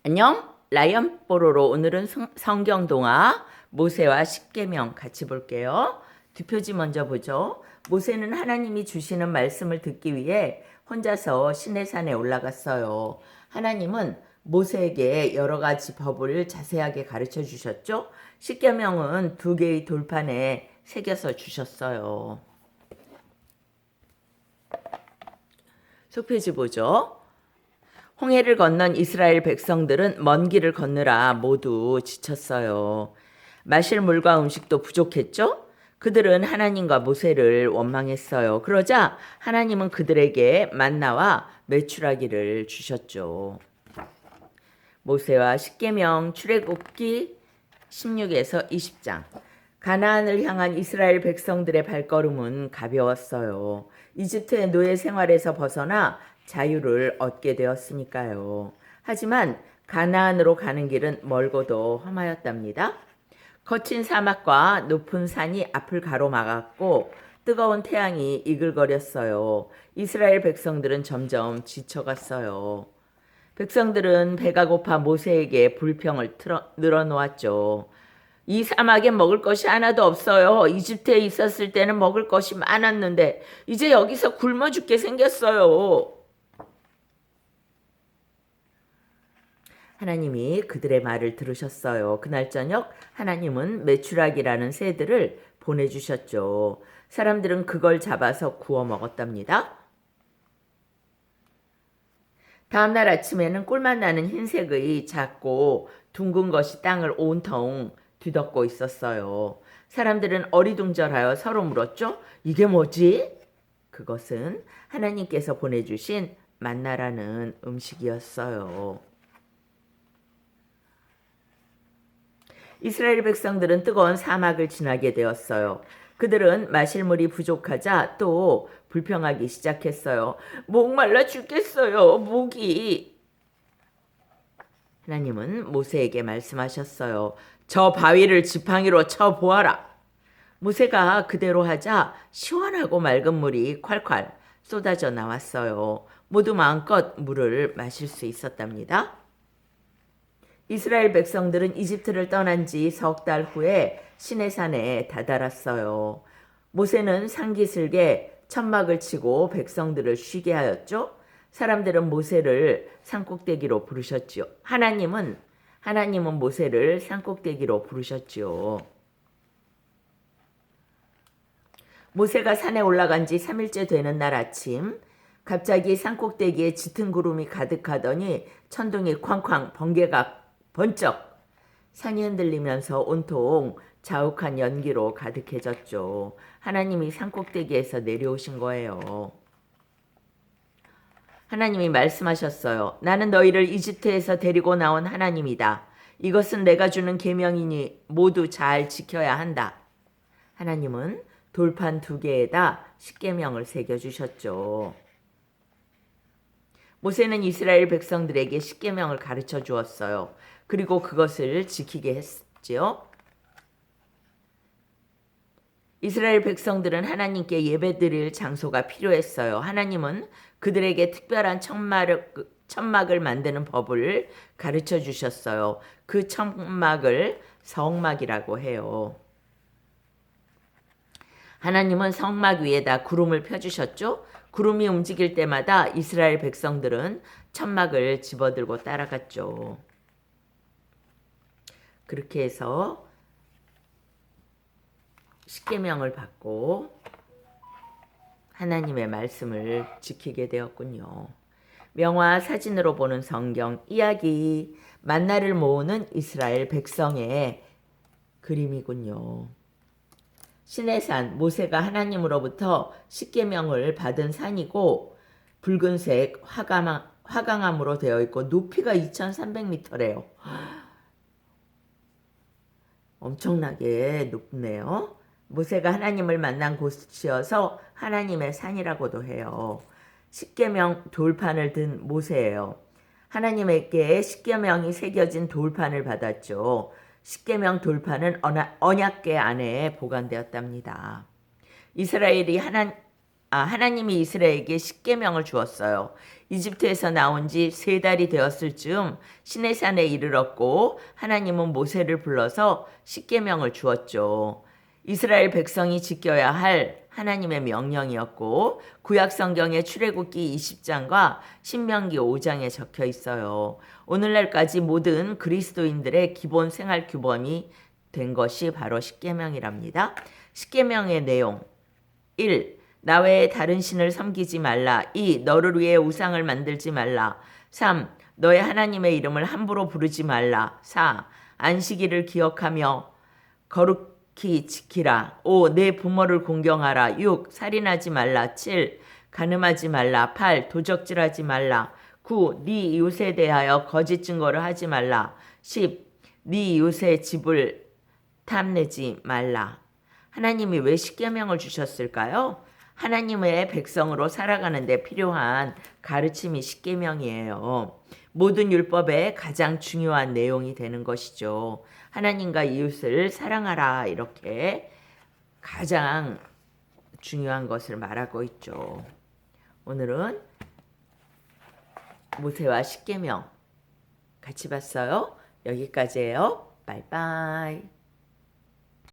안녕, 라이언 뽀로로. 오늘은 성경 동화 모세와 십계명 같이 볼게요. 뒷표지 먼저 보죠. 모세는 하나님이 주시는 말씀을 듣기 위해 혼자서 시내산에 올라갔어요. 하나님은 모세에게 여러 가지 법을 자세하게 가르쳐 주셨죠. 십계명은 2개의 돌판에 새겨서 주셨어요. 속표지 보죠. 홍해를 건넌 이스라엘 백성들은 먼 길을 걷느라 모두 지쳤어요. 마실 물과 음식도 부족했죠? 그들은 하나님과 모세를 원망했어요. 그러자 하나님은 그들에게 만나와 메추라기를 주셨죠. 모세와 십계명 출애굽기 16에서 20장. 가나안을 향한 이스라엘 백성들의 발걸음은 가벼웠어요. 이집트의 노예 생활에서 벗어나 자유를 얻게 되었으니까요. 하지만 가나안으로 가는 길은 멀고도 험하였답니다. 거친 사막과 높은 산이 앞을 가로막았고 뜨거운 태양이 이글거렸어요. 이스라엘 백성들은 점점 지쳐갔어요. 백성들은 배가 고파 모세에게 불평을 늘어놓았죠. 이 사막에 먹을 것이 하나도 없어요. 이집트에 있었을 때는 먹을 것이 많았는데 이제 여기서 굶어 죽게 생겼어요. 하나님이 그들의 말을 들으셨어요. 그날 저녁 하나님은 메추라기라는 새들을 보내주셨죠. 사람들은 그걸 잡아서 구워 먹었답니다. 다음날 아침에는 꿀맛 나는 흰색의 작고 둥근 것이 땅을 온통 뒤덮고 있었어요. 사람들은 어리둥절하여 서로 물었죠. 이게 뭐지? 그것은 하나님께서 보내주신 만나라는 음식이었어요. 이스라엘 백성들은 뜨거운 사막을 지나게 되었어요. 그들은 마실 물이 부족하자 또 불평하기 시작했어요. 목말라 죽겠어요. 목이. 하나님은 모세에게 말씀하셨어요. 저 바위를 지팡이로 쳐 보아라. 모세가 그대로 하자 시원하고 맑은 물이 콸콸 쏟아져 나왔어요. 모두 마음껏 물을 마실 수 있었답니다. 이스라엘 백성들은 이집트를 떠난 지 석 달 후에 시내산에 다다랐어요. 모세는 산기슭에 천막을 치고 백성들을 쉬게 하였죠. 사람들은 모세를 산꼭대기로 부르셨지요. 하나님은 모세를 산꼭대기로 부르셨지요. 모세가 산에 올라간 지 3일째 되는 날 아침 갑자기 산꼭대기에 짙은 구름이 가득하더니 천둥이 쾅쾅 번개가 번쩍 산이 흔들리면서 온통 자욱한 연기로 가득해졌죠. 하나님이 산꼭대기에서 내려오신 거예요. 하나님이 말씀하셨어요. 나는 너희를 이집트에서 데리고 나온 하나님이다. 이것은 내가 주는 계명이니 모두 잘 지켜야 한다. 하나님은 돌판 2개에다 십계명을 새겨주셨죠. 모세는 이스라엘 백성들에게 십계명을 가르쳐 주었어요. 그리고 그것을 지키게 했지요. 이스라엘 백성들은 하나님께 예배드릴 장소가 필요했어요. 하나님은 그들에게 특별한 천막을 만드는 법을 가르쳐 주셨어요. 그 천막을 성막이라고 해요. 하나님은 성막 위에다 구름을 펴주셨죠. 구름이 움직일 때마다 이스라엘 백성들은 천막을 집어들고 따라갔죠. 그렇게 해서 십계명을 받고 하나님의 말씀을 지키게 되었군요. 명화 사진으로 보는 성경 이야기, 만나를 모으는 이스라엘 백성의 그림이군요. 시내산, 모세가 하나님으로부터 십계명을 받은 산이고 붉은색 화강암으로 되어 있고 높이가 2300m래요. 엄청나게 높네요. 모세가 하나님을 만난 곳이어서 하나님의 산이라고도 해요. 십계명 돌판을 든 모세예요. 하나님에게 십계명이 새겨진 돌판을 받았죠. 십계명 돌판은 언약궤 안에 보관되었답니다. 하나님이 이스라엘에게 십계명을 주었어요. 이집트에서 나온 지 3달이 되었을 즈음 시내산에 이르렀고 하나님은 모세를 불러서 십계명을 주었죠. 이스라엘 백성이 지켜야 할 하나님의 명령이었고 구약 성경의 출애굽기 20장과 신명기 5장에 적혀 있어요. 오늘날까지 모든 그리스도인들의 기본 생활 규범이 된 것이 바로 십계명이랍니다. 십계명의 내용 1. 나 외에 다른 신을 섬기지 말라. 2. 너를 위해 우상을 만들지 말라. 3. 너의 하나님의 이름을 함부로 부르지 말라. 4. 안식일을 기억하며 거룩히 지키라. 5. 내 부모를 공경하라. 6. 살인하지 말라. 7. 간음하지 말라. 8. 도적질하지 말라. 9. 네 이웃에 대하여 거짓 증거를 하지 말라. 10. 네 이웃의 집을 탐내지 말라. 하나님이 왜 십계명을 주셨을까요? 하나님의 백성으로 살아가는 데 필요한 가르침이 십계명이에요. 모든 율법의 가장 중요한 내용이 되는 것이죠. 하나님과 이웃을 사랑하라 이렇게 가장 중요한 것을 말하고 있죠. 오늘은 모세와 십계명 같이 봤어요. 여기까지예요. 바이바이.